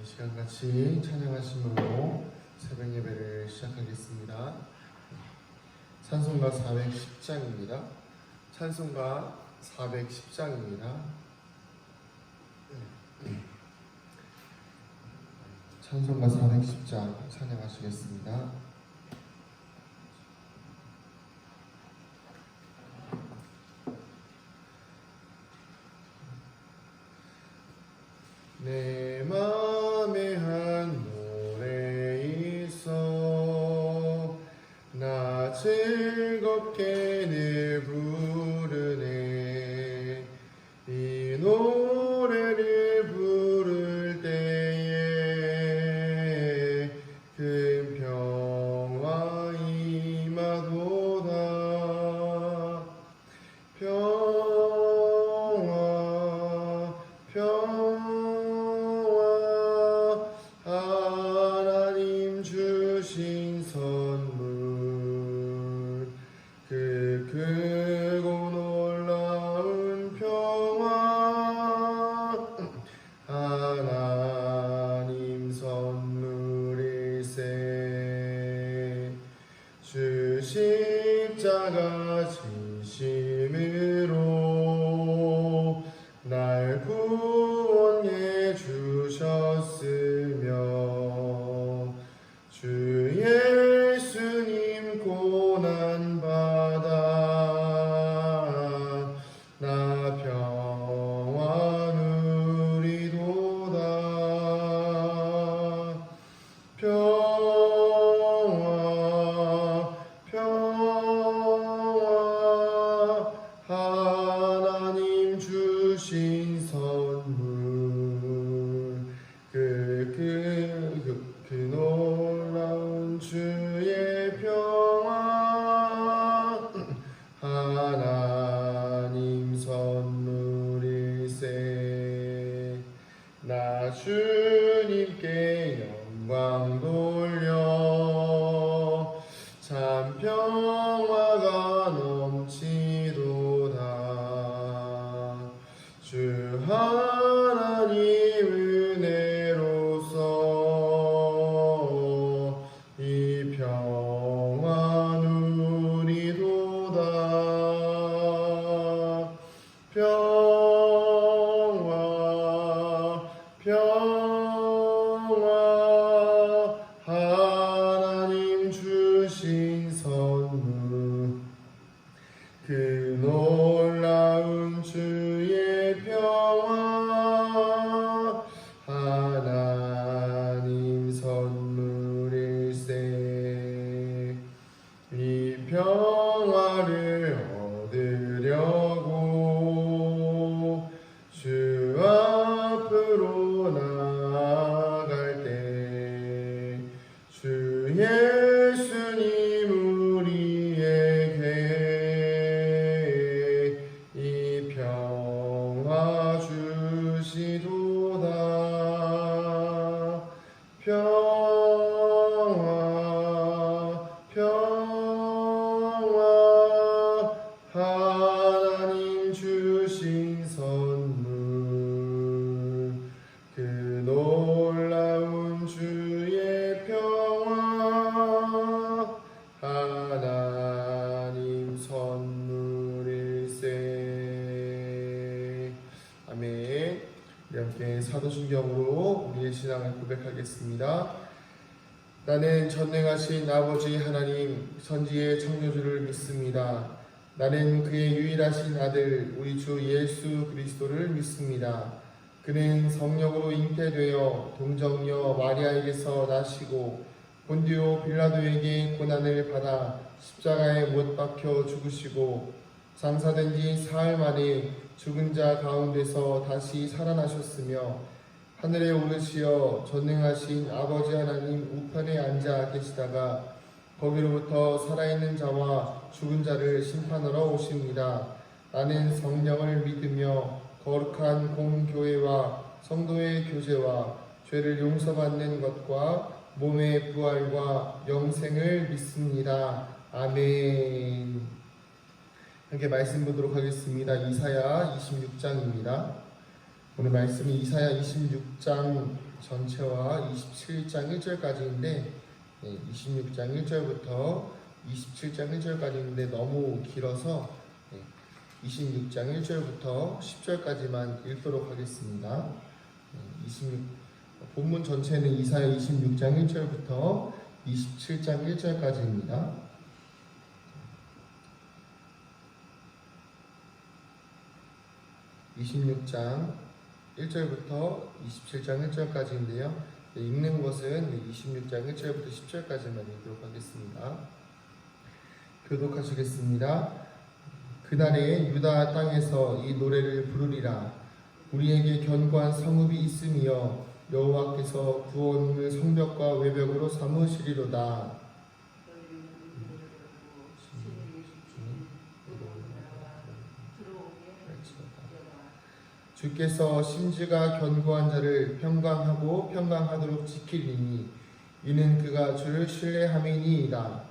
시간 같이 찬양하심으로 새벽 예배를 시작하겠습니다. 찬송가 410장입니다. 찬송가 410장입니다. 찬송가 410장 찬양하시겠습니다. 내 맘에 한 노래 있어 나 즐겁게 늘 부르네. 이 노래를 부를 때에 큰 평화 임하도다. 평화 하나님 주신 선물 그 크고 놀라운 평화 하나님 선물일세. 주 십자가 진심으로 날 구원해 주셨으며 주 예수님 고난받아 나 평화 누리도다. 평화 하나님 주신 선물 그 놀라운 주의 평화 하나님 선물일세. 나 주님께 영광 돌려 참 평화가 넘치도다. 주 하나님 은혜로서 이 평화 누리도다. 평화 하나님 주신 선물 그 놀라운 주의 평화 하나님 선물일세. 이 평화를 얻으려고 주 앞으로 나아갈 때 주 예수님 우리에게 이 평화 주시도다. 평화 하나님 주신 선물 그 놀라운 주의 평화 하나님 선물일세. 아멘. 우리 함께 사도신경으로 우리의 신앙을 고백하겠습니다. 나는 전능하신 아버지 하나님 선지의 창조주를 믿습니다. 나는 그의 유일하신 아들 우리 주 예수 그리스도를 믿습니다. 그는 성령으로 잉태되어 동정녀 마리아에게서 나시고 본디오 빌라도에게 고난을 받아 십자가에 못 박혀 죽으시고 장사된 지 사흘 만에 죽은 자 가운데서 다시 살아나셨으며 하늘에 오르시어 전능하신 아버지 하나님 우편에 앉아 계시다가 거기로부터 살아있는 자와 죽은 자를 심판하러 오십니다. 나는 성령을 믿으며 거룩한 공교회와 성도의 교제와 죄를 용서받는 것과 몸의 부활과 영생을 믿습니다. 아멘. 함께 말씀 보도록 하겠습니다. 이사야 26장입니다. 오늘 말씀은 이사야 26장 전체와 27장 1절까지인데 26장 1절부터 27장 1절까지인데 너무 길어서 26장 1절부터 10절까지만 읽도록 하겠습니다. 본문 전체는 이사야 26장 1절부터 27장 1절까지입니다. 26장 1절부터 27장 1절까지인데요. 읽는 것은 26장 1절부터 10절까지만 읽도록 하겠습니다. 교독하시겠습니다. 그날에 유다 땅에서 이 노래를 부르리라. 우리에게 견고한 성읍이 있으며 여호와께서 구원을 성벽과 외벽으로 삼으시리로다. 주께서 심지가 견고한 자를 평강하고 평강하도록 지키리니 이는 그가 주를 신뢰함이니이다.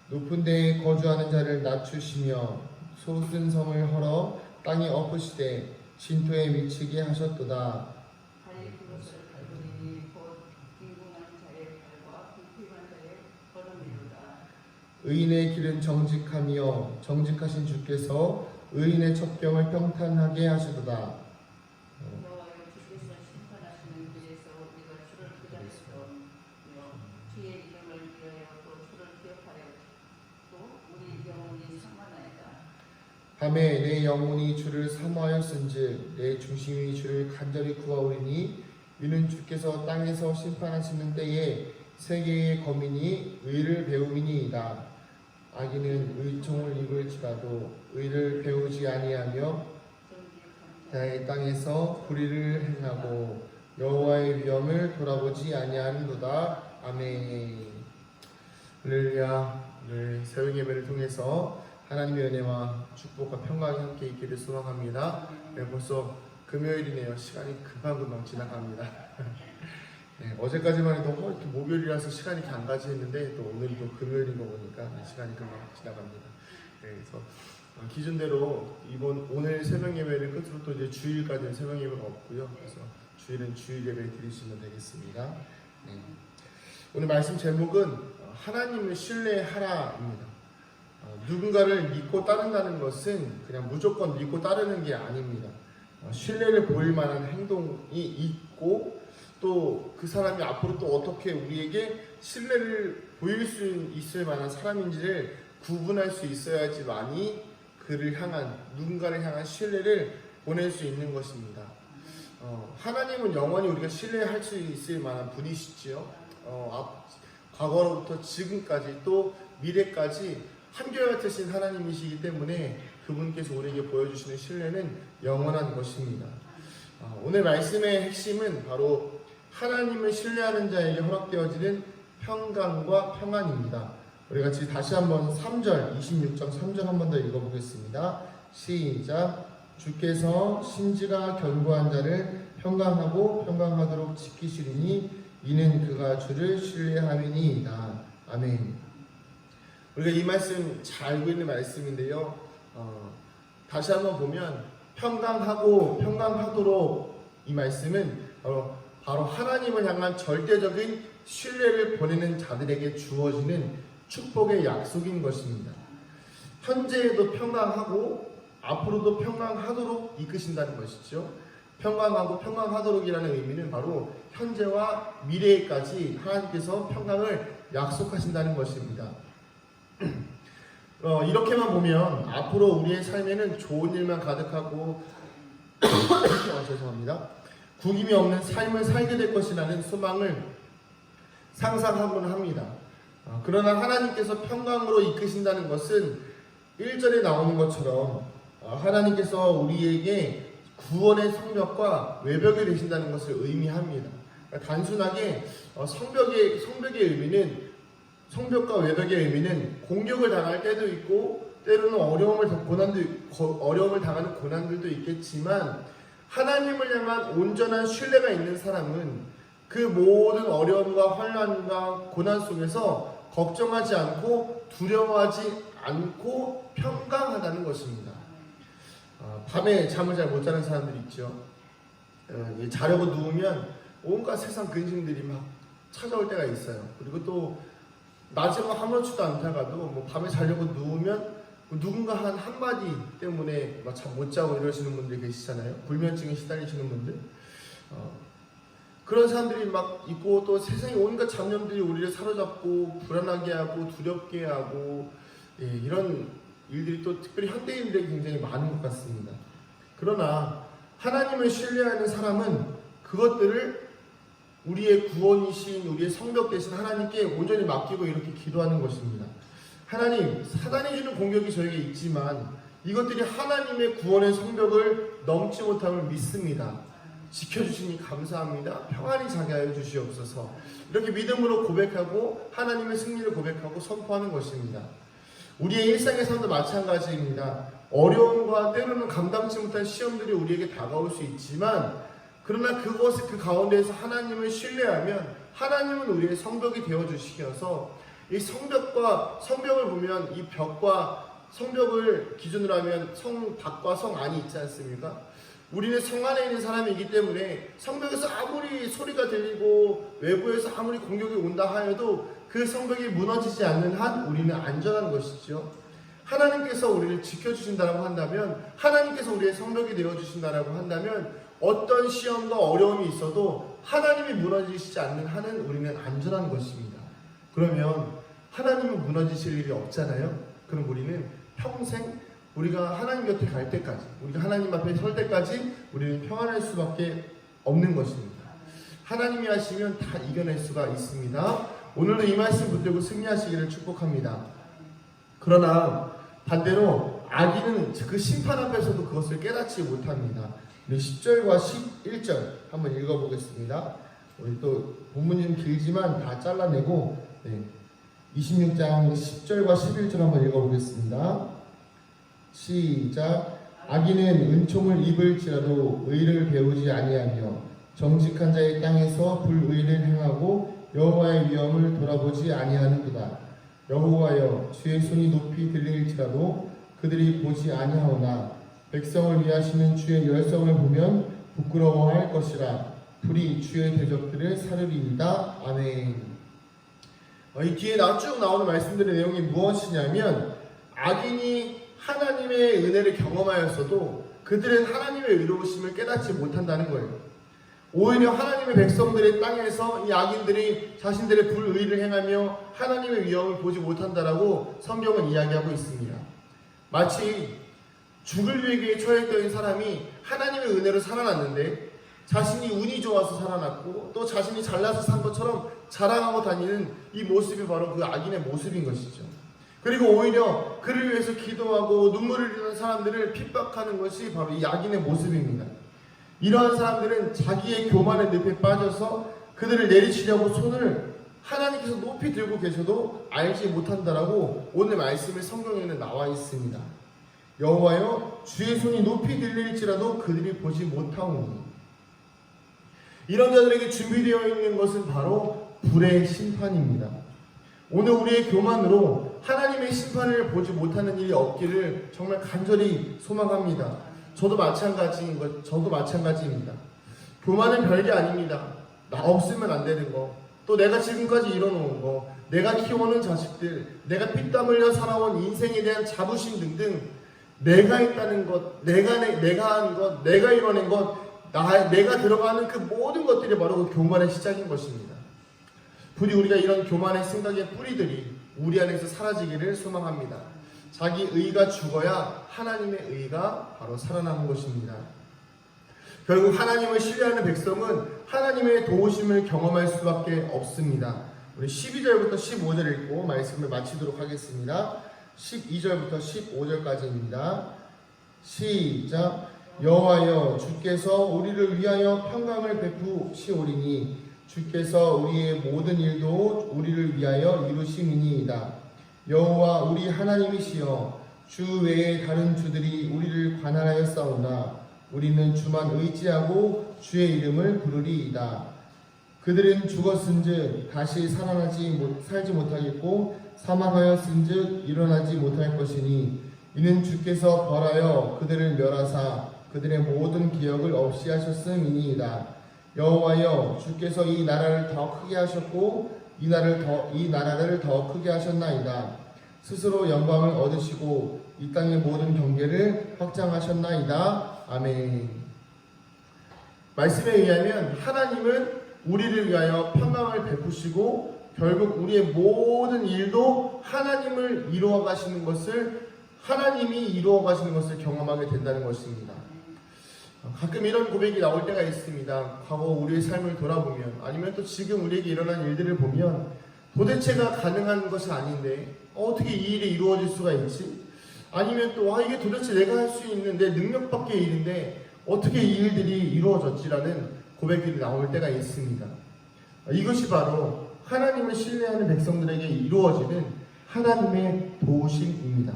높은 데에 거주하는 자를 낮추시며 솟은 성을 헐어 땅에 엎으시되 진토에 미치게 하셨도다. 의인의 길은 정직하며 정직하신 주께서 의인의 첩경을 평탄하게 하시도다. 밤에 내 영혼이 주를 사모하였은즉 내 중심이 주를 간절히 구하오리니 이는 주께서 땅에서 심판하시는 때에 세계의 거민이 의를 배움이니이다. 악인은 의총을 입을지라도 의를 배우지 아니하며 나의 땅에서 불의를 행하고 여호와의 위엄을 돌아보지 아니하는도다. 아멘. 할렐루야. 오늘 새벽 예배를 통해서 하나님의 은혜와 축복과 평강이 함께 있기를 소망합니다. 네, 벌써 금요일이네요. 시간이 금방금방 지나갑니다. 네, 어제까지만 해도 이렇게 목요일이라서 시간이 이렇게 안 가지 했는데 또 오늘도 금요일인 거 보니까 시간이 금방 지나갑니다. 네, 그래서 기준대로 오늘 새벽 예배를 끝으로 또 이제 주일까지는 새벽 예배가 없고요. 그래서 주일은 주일 예배를 드리시면 되겠습니다. 네. 오늘 말씀 제목은 하나님을 신뢰하라입니다. 누군가를 믿고 따른다는 것은 그냥 무조건 믿고 따르는 게 아닙니다. 신뢰를 보일 만한 행동이 있고 또 그 사람이 앞으로 또 어떻게 우리에게 신뢰를 보일 수 있을 만한 사람인지를 구분할 수 있어야지만이 누군가를 향한 신뢰를 보낼 수 있는 것입니다. 하나님은 영원히 우리가 신뢰할 수 있을 만한 분이시지요. 과거로부터 지금까지 또 미래까지 한결같으신 하나님이시기 때문에 그분께서 우리에게 보여주시는 신뢰는 영원한 것입니다. 오늘 말씀의 핵심은 바로 하나님을 신뢰하는 자에게 허락되어지는 평강과 평안입니다. 우리 같이 다시 한번 3절, 26장 3절 한 번 더 읽어보겠습니다. 시작. 주께서 심지가 견고한 자를 평강하고 평강하도록 지키시리니 이는 그가 주를 신뢰함이니이다. 아멘. 우리가 이 말씀 잘 알고 있는 말씀인데요. 다시 한번 보면 평강하고 평강하도록 이 말씀은 바로 하나님을 향한 절대적인 신뢰를 보내는 자들에게 주어지는 축복의 약속인 것입니다. 현재에도 평강하고 앞으로도 평강하도록 이끄신다는 것이죠. 평강하고 평강하도록이라는 의미는 바로 현재와 미래에까지 하나님께서 평강을 약속하신다는 것입니다. 이렇게만 보면 앞으로 우리의 삶에는 좋은 일만 가득하고 죄송합니다. 구김이 없는 삶을 살게 될 것이라는 소망을 상상하곤 합니다. 그러나 하나님께서 평강으로 이끄신다는 것은 1절에 나오는 것처럼 하나님께서 우리에게 구원의 성벽과 외벽이 되신다는 것을 의미합니다. 단순하게 성벽의 의미는 성벽과 외벽의 의미는 공격을 당할 때도 있고 때로는 어려움을 당하는 고난들도 있겠지만 하나님을 향한 온전한 신뢰가 있는 사람은 그 모든 어려움과 환난과 고난 속에서 걱정하지 않고 두려워하지 않고 평강하다는 것입니다. 밤에 잠을 잘 못 자는 사람들이 있죠. 자려고 누우면 온갖 세상 근심들이 막 찾아올 때가 있어요. 그리고 또 낮에 아무렇지도 않다가도 뭐 밤에 자려고 누우면 누군가 한 한마디 때문에 막 잠 못 자고 이러시는 분들이 계시잖아요. 불면증에 시달리시는 분들. 그런 사람들이 막 있고, 또 세상에 온갖 잡념들이 우리를 사로잡고 불안하게 하고 두렵게 하고, 이런 일들이 또 특별히 현대인들에게 굉장히 많은 것 같습니다. 그러나 하나님을 신뢰하는 사람은 그것들을 우리의 구원이신, 우리의 성벽 되신 하나님께 온전히 맡기고 이렇게 기도하는 것입니다. 하나님, 사단이 주는 공격이 저에게 있지만 이것들이 하나님의 구원의 성벽을 넘지 못함을 믿습니다. 지켜주시니 감사합니다. 평안히 자게 하여 주시옵소서. 이렇게 믿음으로 고백하고 하나님의 승리를 고백하고 선포하는 것입니다. 우리의 일상에서도 마찬가지입니다. 어려움과 때로는 감당치 못한 시험들이 우리에게 다가올 수 있지만, 그러나 그 가운데에서 하나님을 신뢰하면 하나님은 우리의 성벽이 되어주시어서, 이 성벽을 보면 이 벽과 성벽을 기준으로 하면 성 밖과 성 안이 있지 않습니까? 우리는 성 안에 있는 사람이기 때문에 성벽에서 아무리 소리가 들리고 외부에서 아무리 공격이 온다 하여도 그 성벽이 무너지지 않는 한 우리는 안전한 것이죠. 하나님께서 우리를 지켜주신다라고 한다면, 하나님께서 우리의 성벽이 되어주신다라고 한다면, 어떤 시험과 어려움이 있어도 하나님이 무너지시지 않는 한은 우리는 안전한 것입니다. 그러면 하나님은 무너지실 일이 없잖아요. 그럼 우리는 평생 우리가 하나님 곁에 갈 때까지, 우리가 하나님 앞에 설 때까지 우리는 평안할 수밖에 없는 것입니다. 하나님이 하시면 다 이겨낼 수가 있습니다. 오늘도 이 말씀 붙들고 승리하시기를 축복합니다. 그러나 반대로 악인은 그 심판 앞에서도 그것을 깨닫지 못합니다. 우리 10절과 11절 한번 읽어보겠습니다. 우리 또 본문이 좀 길지만 다 잘라내고 26장 10절과 11절 한번 읽어보겠습니다. 시작. 악인은 은총을 입을지라도 의를 배우지 아니하며 정직한 자의 땅에서 불의를 행하고 여호와의 위엄을 돌아보지 아니하는도다. 여호와여, 주의 손이 높이 들릴지라도 그들이 보지 아니하오나 백성을 위하시는 주의 열성을 보면 부끄러워할 것이라. 불이 주의 대적들을 사르리이다. 아멘. 이 뒤에 쭉 나오는 말씀들의 내용이 무엇이냐면, 악인이 하나님의 은혜를 경험하였어도 그들은 하나님의 의로우심을 깨닫지 못한다는 거예요. 오히려 하나님의 백성들의 땅에서 이 악인들이 자신들의 불의를 행하며 하나님의 위엄을 보지 못한다라고 성경은 이야기하고 있습니다. 마치 죽을 위기에 처했던 사람이 하나님의 은혜로 살아났는데 자신이 운이 좋아서 살아났고 또 자신이 잘나서 산 것처럼 자랑하고 다니는 이 모습이 바로 그 악인의 모습인 것이죠. 그리고 오히려 그를 위해서 기도하고 눈물을 흘리는 사람들을 핍박하는 것이 바로 이 악인의 모습입니다. 이러한 사람들은 자기의 교만의 늪에 빠져서 그들을 내리치려고 손을 하나님께서 높이 들고 계셔도 알지 못한다라고 오늘 말씀의 성경에는 나와 있습니다. 여호와여, 주의 손이 높이 들릴지라도 그들이 보지 못하오니. 이런 자들에게 준비되어 있는 것은 바로 불의 심판입니다. 오늘 우리의 교만으로 하나님의 심판을 보지 못하는 일이 없기를 정말 간절히 소망합니다. 저도 마찬가지입니다. 교만은 별게 아닙니다. 나 없으면 안 되는 거, 또 내가 지금까지 이뤄놓은 거, 내가 키워놓은 자식들, 내가 피땀 흘려 살아온 인생에 대한 자부심 등등, 내가 있다는 것, 내가 한 것, 내가 이뤄낸 것, 내가 들어가는 그 모든 것들이 바로 그 교만의 시작인 것입니다. 부디 우리가 이런 교만의 생각의 뿌리들이 우리 안에서 사라지기를 소망합니다. 자기 의가 죽어야 하나님의 의가 바로 살아나는 것입니다. 결국 하나님을 신뢰하는 백성은 하나님의 도우심을 경험할 수밖에 없습니다. 우리 12절부터 15절 읽고 말씀을 마치도록 하겠습니다. 12절부터 15절까지입니다. 시작. 여호와여, 주께서 우리를 위하여 평강을 베푸시오리니 주께서 우리의 모든 일도 우리를 위하여 이루심이니이다. 여호와 우리 하나님이시여, 주 외에 다른 주들이 우리를 관할하여 싸우나 우리는 주만 의지하고 주의 이름을 부르리이다. 그들은 죽었은즉 다시 살지 못하겠고 사망하였은즉 일어나지 못할 것이니 이는 주께서 벌하여 그들을 멸하사 그들의 모든 기억을 없이 하셨음이니이다. 여호와여, 주께서 이 나라를 더 크게 하셨고 이 나라를 더 크게 하셨나이다. 스스로 영광을 얻으시고 이 땅의 모든 경계를 확장하셨나이다. 아멘. 말씀에 의하면 하나님은 우리를 위하여 평강을 베푸시고 결국 우리의 모든 일도 하나님이 이루어 가시는 것을 경험하게 된다는 것입니다. 가끔 이런 고백이 나올 때가 있습니다. 과거 우리의 삶을 돌아보면, 아니면 또 지금 우리에게 일어난 일들을 보면 도대체가 가능한 것이 아닌데 어떻게 이 일이 이루어질 수가 있지? 아니면 또 이게 도대체 내가 할 수 있는 내 능력 밖의 일인데 어떻게 이 일들이 이루어졌지라는 고백들이 나올 때가 있습니다. 이것이 바로 하나님을 신뢰하는 백성들에게 이루어지는 하나님의 도우심입니다.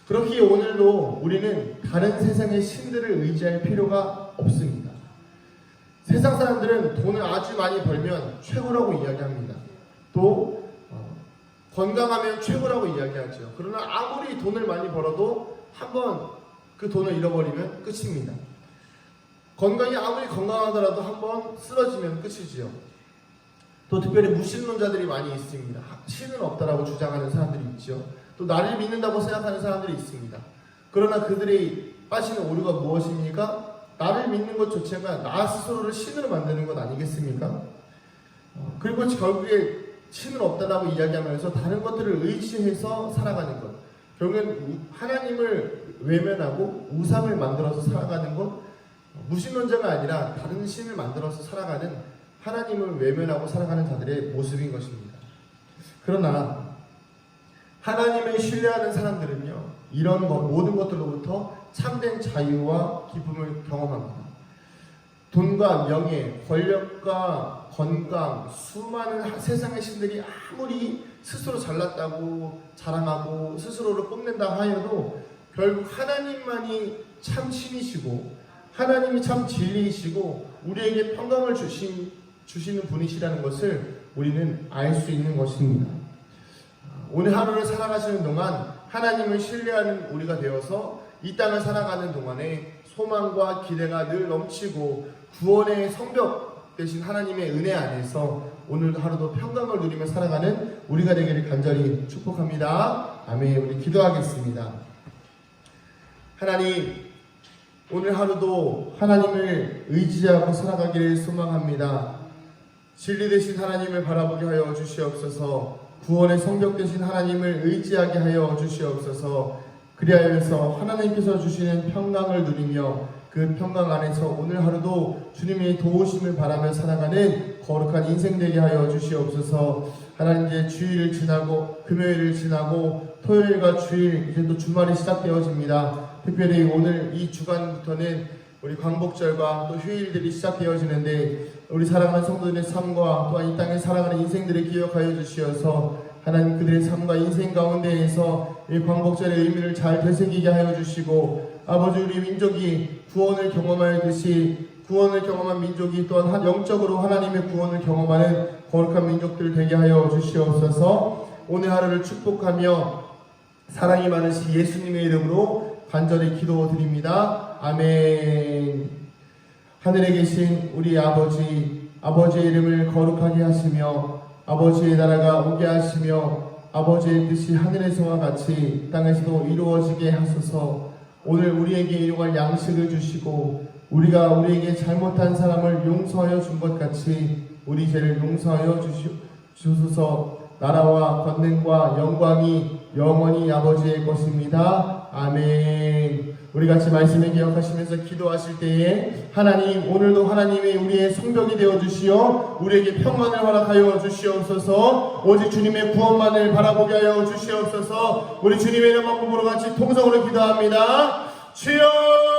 그렇기에 오늘도 우리는 다른 세상의 신들을 의지할 필요가 없습니다. 세상 사람들은 돈을 아주 많이 벌면 최고라고 이야기합니다. 또 건강하면 최고라고 이야기하죠. 그러나 아무리 돈을 많이 벌어도 한번 그 돈을 잃어버리면 끝입니다. 건강이 아무리 건강하더라도 한번 쓰러지면 끝이지요. 또 특별히 무신론자들이 많이 있습니다. 신은 없다라고 주장하는 사람들이 있죠. 또 나를 믿는다고 생각하는 사람들이 있습니다. 그러나 그들이 빠지는 오류가 무엇입니까? 나를 믿는 것 자체가 나 스스로를 신으로 만드는 것 아니겠습니까? 그리고 결국에 신은 없다라고 이야기하면서 다른 것들을 의지해서 살아가는 것, 결국엔 하나님을 외면하고 우상을 만들어서 살아가는 것, 무신론자가 아니라 다른 신을 만들어서 살아가는, 하나님을 외면하고 살아가는 자들의 모습인 것입니다. 그러나 하나님을 신뢰하는 사람들은요, 이런 모든 것들로부터 참된 자유와 기쁨을 경험합니다. 돈과 명예, 권력과 건강, 수많은 세상의 신들이 아무리 스스로 잘났다고 자랑하고 스스로를 뽐낸다 하여도 결국 하나님만이 참 신이시고 하나님이 참 진리이시고 우리에게 평강을 주시는 분이시라는 것을 우리는 알 수 있는 것입니다. 오늘 하루를 살아가시는 동안 하나님을 신뢰하는 우리가 되어서 이 땅을 살아가는 동안에 소망과 기대가 늘 넘치고 구원의 성벽 되신 하나님의 은혜 안에서 오늘 하루도 평강을 누리며 살아가는 우리가 되기를 간절히 축복합니다. 아멘. 우리 기도하겠습니다. 하나님, 오늘 하루도 하나님을 의지하고 살아가기를 소망합니다. 진리 되신 하나님을 바라보게 하여 주시옵소서. 구원의 성벽 되신 하나님을 의지하게 하여 주시옵소서. 그리하여서 하나님께서 주시는 평강을 누리며 그 평강 안에서 오늘 하루도 주님의 도우심을 바라며 살아가는 거룩한 인생 되게 하여 주시옵소서. 하나님, 이제 주일을 지나고 금요일을 지나고 토요일과 주일, 이제 또 주말이 시작되어집니다. 특별히 오늘 이 주간부터는 우리 광복절과 또 휴일들이 시작되어지는데 우리 사랑하는 성도들의 삶과 또한 이 땅에 살아가는 인생들을 기억하여 주시어서 하나님, 그들의 삶과 인생 가운데에서 이 광복절의 의미를 잘 되새기게 하여 주시고, 아버지, 우리 민족이 구원을 경험하였듯이 구원을 경험한 민족이 또한 영적으로 하나님의 구원을 경험하는 거룩한 민족들 되게 하여 주시옵소서. 오늘 하루를 축복하며 사랑이 많으신 예수님의 이름으로 간절히 기도드립니다. 아멘. 하늘에 계신 우리 아버지, 아버지의 이름을 거룩하게 하시며 아버지의 나라가 오게 하시며 아버지의 뜻이 하늘에서와 같이 땅에서도 이루어지게 하소서. 오늘 우리에게 일용할 양식을 주시고 우리가 우리에게 잘못한 사람을 용서하여 준 것 같이 우리 죄를 용서하여 주소서. 나라와 권능과 영광이 영원히 아버지의 것입니다. 아멘. 우리 같이 말씀을 기억하시면서 기도하실 때에 하나님, 오늘도 하나님이 우리의 성벽이 되어주시어 우리에게 평안을 허락하여 주시옵소서. 오직 주님의 구원만을 바라보게 하여 주시옵소서. 우리 주님의 이름 한 몸으로 같이 통성으로 기도합니다. 주여!